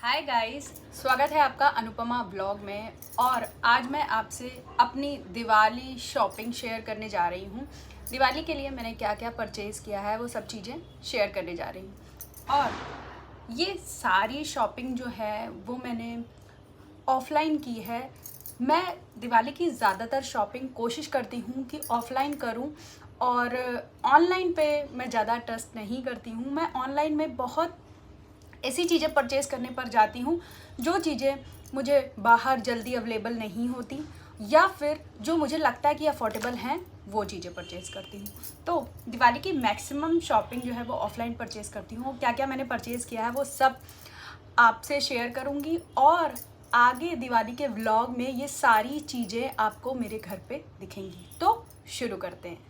Hi guys, स्वागत है आपका अनुपमा ब्लॉग में। और आज मैं आपसे अपनी दिवाली शॉपिंग शेयर करने जा रही हूँ। दिवाली के लिए मैंने क्या क्या परचेज़ किया है वो सब चीज़ें शेयर करने जा रही हूँ। और ये सारी शॉपिंग जो है वो मैंने ऑफ़लाइन की है। मैं दिवाली की ज़्यादातर शॉपिंग कोशिश करती हूँ कि ऑफ़लाइन करूँ, और ऑनलाइन पे मैं ज़्यादा ट्रस्ट नहीं करती हूँ। मैं ऑनलाइन में बहुत ऐसी चीज़ें परचेज़ करने पर जाती हूँ जो चीज़ें मुझे बाहर जल्दी अवेलेबल नहीं होती, या फिर जो मुझे लगता है कि अफोर्डेबल हैं वो चीज़ें परचेज़ करती हूँ। तो दिवाली की मैक्सिमम शॉपिंग जो है वो ऑफ़लाइन परचेज़ करती हूँ। क्या क्या मैंने परचेज़ किया है वो सब आपसे शेयर करूँगी, और आगे दिवाली के व्लॉग में ये सारी चीज़ें आपको मेरे घर पे दिखेंगी। तो शुरू करते हैं।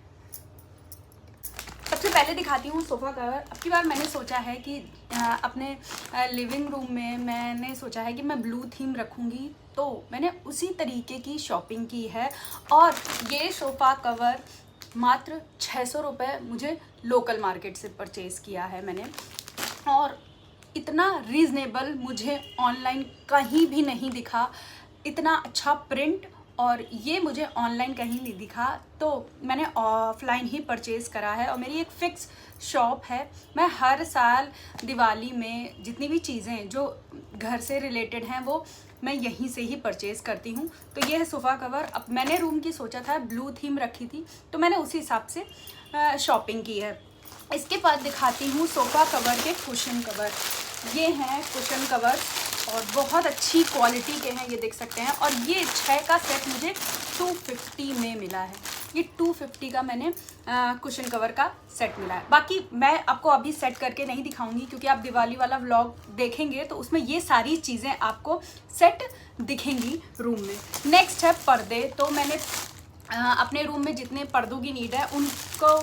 सबसे पहले दिखाती हूँ सोफ़ा कवर। अब की बार मैंने सोचा है कि अपने लिविंग रूम में मैंने सोचा है कि मैं ब्लू थीम रखूँगी, तो मैंने उसी तरीके की शॉपिंग की है। और ये सोफ़ा कवर मात्र 600 रुपये मुझे लोकल मार्केट से परचेज़ किया है मैंने, और इतना रीज़नेबल मुझे ऑनलाइन कहीं भी नहीं दिखा। इतना अच्छा प्रिंट, और ये मुझे ऑनलाइन कहीं नहीं दिखा, तो मैंने ऑफ़लाइन ही परचेज़ करा है। और मेरी एक फ़िक्स शॉप है। मैं हर साल दिवाली में जितनी भी चीज़ें जो घर से रिलेटेड हैं वो मैं यहीं से ही परचेज़ करती हूँ। तो ये है सोफ़ा कवर। अब मैंने रूम की सोचा था, ब्लू थीम रखी थी, तो मैंने उसी हिसाब से शॉपिंग की है। इसके बाद दिखाती हूँ सोफ़ा कवर के कुशन कवर। ये हैं कुशन कवर और बहुत अच्छी क्वालिटी के हैं, ये देख सकते हैं। और ये 6 का सेट मुझे 250 में मिला है। ये 250 का मैंने कुशन कवर का सेट मिला है। बाकी मैं आपको अभी सेट करके नहीं दिखाऊंगी, क्योंकि आप दिवाली वाला व्लॉग देखेंगे तो उसमें ये सारी चीज़ें आपको सेट दिखेंगी रूम में। नेक्स्ट है पर्दे। तो मैंने अपने रूम में जितने पर्दों की नीड है उनको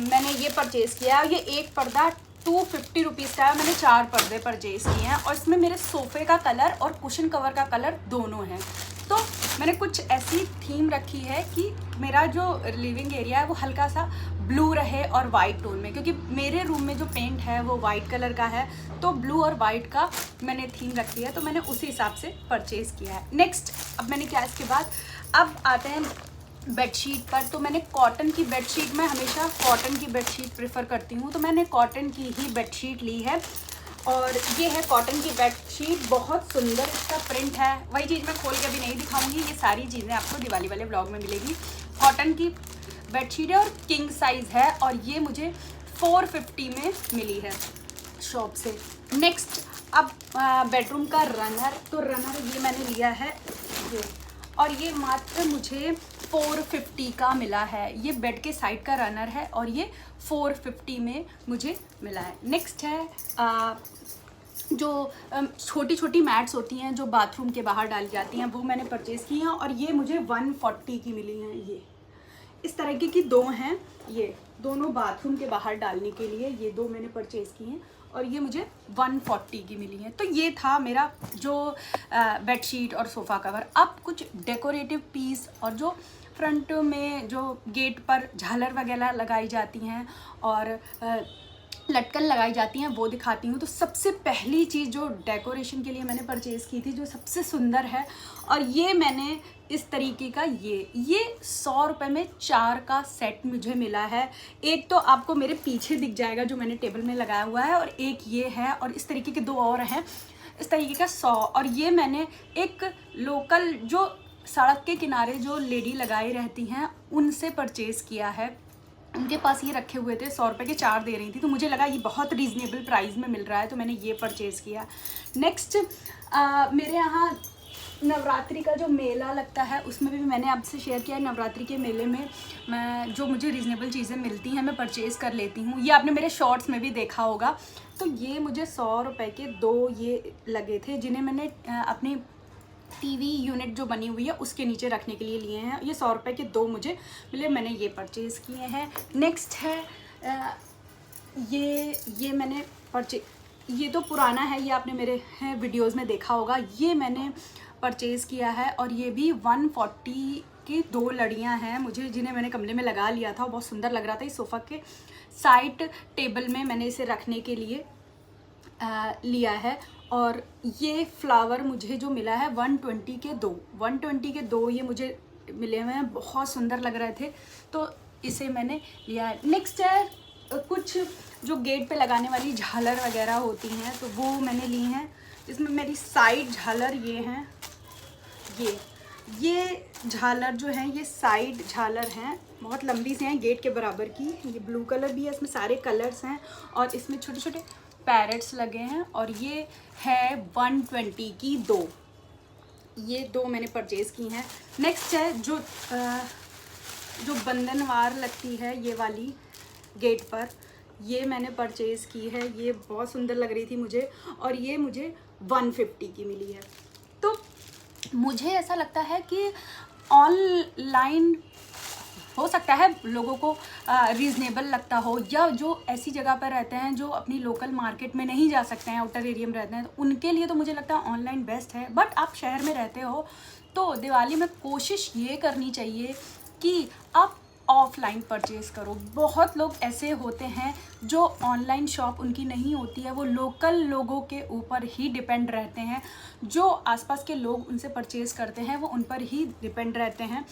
मैंने ये परचेज़ किया है। ये एक पर्दा 250 रुपीज़ का है। मैंने 4 पर्दे परचेज़ किए हैं, और इसमें मेरे सोफ़े का कलर और कुशन कवर का कलर दोनों हैं। तो मैंने कुछ ऐसी थीम रखी है कि मेरा जो लिविंग एरिया है वो हल्का सा ब्लू रहे और वाइट टोन में, क्योंकि मेरे रूम में जो पेंट है वो वाइट कलर का है। तो ब्लू और वाइट का मैंने थीम रखी है, तो मैंने उसी हिसाब से परचेज़ किया है। नेक्स्ट, अब मैंने क्या इसके बाद अब आते हैं बेडशीट पर। तो मैंने कॉटन की बेडशीट, मैं हमेशा कॉटन की बेडशीट प्रेफर करती हूँ, तो मैंने कॉटन की ही बेडशीट ली है। और ये है कॉटन की बेडशीट, बहुत सुंदर इसका प्रिंट है। वही चीज़ मैं खोल के अभी नहीं दिखाऊंगी, ये सारी चीज़ें आपको दिवाली वाले ब्लॉग में मिलेगी। कॉटन की बेडशीट है और किंग साइज़ है, और ये मुझे 450 में मिली है शॉप से। नेक्स्ट, अब बेडरूम का रनर। तो रनर ये मैंने लिया है ये, और ये मात्र मुझे 450 का मिला है। ये बेड के साइड का रनर है, और ये 450 में मुझे मिला है। नेक्स्ट है जो छोटी छोटी मैट्स होती हैं जो बाथरूम के बाहर डाली जाती हैं, वो मैंने परचेज़ की हैं, और ये मुझे 140 की मिली हैं। ये इस तरीके की दो हैं, ये दोनों बाथरूम के बाहर डालने के लिए ये दो मैंने परचेज़ की हैं, और ये मुझे 140 की मिली हैं। तो ये था मेरा जो बेडशीट और सोफ़ा कवर। अब कुछ डेकोरेटिव पीस, और जो फ्रंट में जो गेट पर झालर वगैरह लगाई जाती हैं और लटकन लगाई जाती हैं वो दिखाती हूँ। तो सबसे पहली चीज़ जो डेकोरेशन के लिए मैंने परचेज़ की थी, जो सबसे सुंदर है, और ये मैंने इस तरीके का ये 100 रुपये में 4 का सेट मुझे मिला है। एक तो आपको मेरे पीछे दिख जाएगा जो मैंने टेबल में लगाया हुआ है, और एक ये है, और इस तरीके के 2 और हैं। इस तरीके का 100, और ये मैंने एक लोकल जो सड़क के किनारे जो लेडी लगाई रहती हैं उनसे परचेज़ किया है। उनके पास ये रखे हुए थे, 100 रुपये के 4 दे रही थी, तो मुझे लगा ये बहुत रीज़नेबल प्राइस में मिल रहा है, तो मैंने ये परचेज़ किया। नेक्स्ट, मेरे यहाँ नवरात्रि का जो मेला लगता है उसमें भी मैंने आपसे शेयर किया है। नवरात्रि के मेले में मैं जो मुझे रीज़नेबल चीज़ें मिलती हैं मैं परचेज़ कर लेती हूँ। ये आपने मेरे शॉर्ट्स में भी देखा होगा। तो ये मुझे 100 रुपये के 2 ये लगे थे, जिन्हें मैंने अपनी टीवी यूनिट जो बनी हुई है उसके नीचे रखने के लिए लिए हैं। ये 100 रुपये के 2 मुझे मिले, मैंने ये परचेज़ किए हैं। नेक्स्ट है ये मैंने ये तो पुराना है, ये आपने मेरे वीडियोज़ में देखा होगा। ये मैंने परचेज़ किया है, और ये भी 140 की 2 लड़ियाँ हैं मुझे, जिन्हें मैंने कमरे में लगा लिया था। बहुत सुंदर लग रहा था। इस सोफ़ा के साइड टेबल में मैंने इसे रखने के लिए लिया है। और ये फ्लावर मुझे जो मिला है 120 के दो ये मुझे मिले हुए हैं, बहुत सुंदर लग रहे थे तो इसे मैंने लिया है। नेक्स्ट है कुछ जो गेट पे लगाने वाली झालर वगैरह होती हैं तो वो मैंने ली हैं। इसमें मेरी साइड झालर ये हैं, ये झालर जो हैं ये साइड झालर हैं, बहुत लंबी से हैं, गेट के बराबर की। ये ब्लू कलर भी है, इसमें सारे कलर्स हैं और इसमें छोटे छोटे पैरेट्स लगे हैं और ये है 120 की दो, ये दो मैंने परचेज़ की हैं। नेक्स्ट है जो बंधनवार लगती है ये वाली गेट पर, ये मैंने परचेज़ की है, ये बहुत सुंदर लग रही थी मुझे और ये मुझे 150 की मिली है। तो मुझे ऐसा लगता है कि ऑनलाइन हो सकता है लोगों को रीज़नेबल लगता हो, या जो ऐसी जगह पर रहते हैं जो अपनी लोकल मार्केट में नहीं जा सकते हैं, आउटर एरिया में रहते हैं, तो उनके लिए तो मुझे लगता है ऑनलाइन बेस्ट है। बट आप शहर में रहते हो तो दिवाली में कोशिश ये करनी चाहिए कि आप ऑफलाइन परचेज़ करो। बहुत लोग ऐसे होते हैं जो ऑनलाइन शॉप उनकी नहीं होती है, वो लोकल लोगों के ऊपर ही डिपेंड रहते हैं, जो आसपास के लोग उनसे परचेज़ करते हैं वो उन पर ही डिपेंड रहते हैं।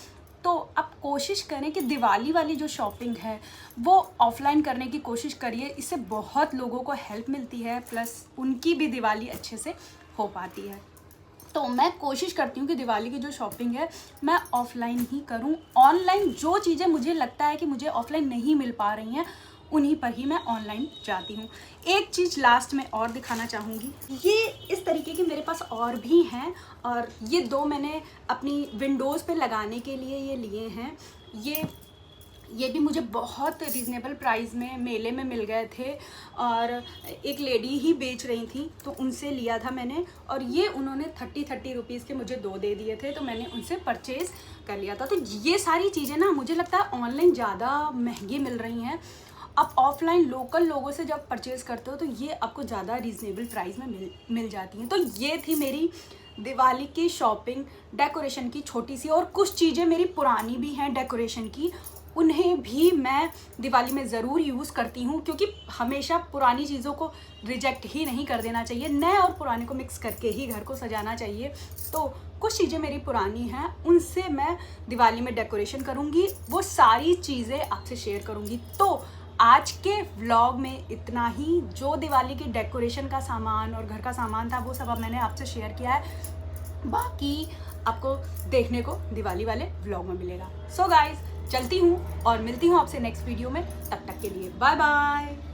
तो आप कोशिश करें कि दिवाली वाली जो शॉपिंग है वो ऑफ़लाइन करने की कोशिश करिए, इससे बहुत लोगों को हेल्प मिलती है, प्लस उनकी भी दिवाली अच्छे से हो पाती है। तो मैं कोशिश करती हूँ कि दिवाली की जो शॉपिंग है मैं ऑफ़लाइन ही करूँ। ऑनलाइन जो चीज़ें मुझे लगता है कि मुझे ऑफ़लाइन नहीं मिल पा रही हैं उन्हीं पर ही मैं ऑनलाइन जाती हूँ। एक चीज़ लास्ट में और दिखाना चाहूँगी, ये इस तरीके के मेरे पास और भी हैं और ये दो मैंने अपनी विंडोज़ पे लगाने के लिए ये लिए हैं। ये भी मुझे बहुत रीज़नेबल प्राइस में मेले में मिल गए थे और एक लेडी ही बेच रही थी तो उनसे लिया था मैंने, और ये उन्होंने 30 रुपीज़ के मुझे दो दे दिए थे तो मैंने उनसे परचेज़ कर लिया था। तो ये सारी चीज़ें ना मुझे लगता है ऑनलाइन ज़्यादा महंगी मिल रही हैं। आप ऑफलाइन लोकल लोगों से जब परचेज़ करते हो तो ये आपको ज़्यादा रीज़नेबल प्राइस में मिल जाती हैं। तो ये थी मेरी दिवाली की शॉपिंग, डेकोरेशन की छोटी सी, और कुछ चीज़ें मेरी पुरानी भी हैं डेकोरेशन की, उन्हें भी मैं दिवाली में ज़रूर यूज़ करती हूँ, क्योंकि हमेशा पुरानी चीज़ों को रिजेक्ट ही नहीं कर देना चाहिए, नए और पुराने को मिक्स करके ही घर को सजाना चाहिए। तो कुछ चीज़ें मेरी पुरानी हैं, उनसे मैं दिवाली में डेकोरेशन करूँगी, वो सारी चीज़ें आपसे शेयर करूँगी। तो आज के व्लॉग में इतना ही। जो दिवाली की डेकोरेशन का सामान और घर का सामान था वो सब अब मैंने आपसे शेयर किया है, बाकी आपको देखने को दिवाली वाले व्लॉग में मिलेगा। सो गाइज, चलती हूँ और मिलती हूँ आपसे नेक्स्ट वीडियो में, तब तक के लिए बाय बाय।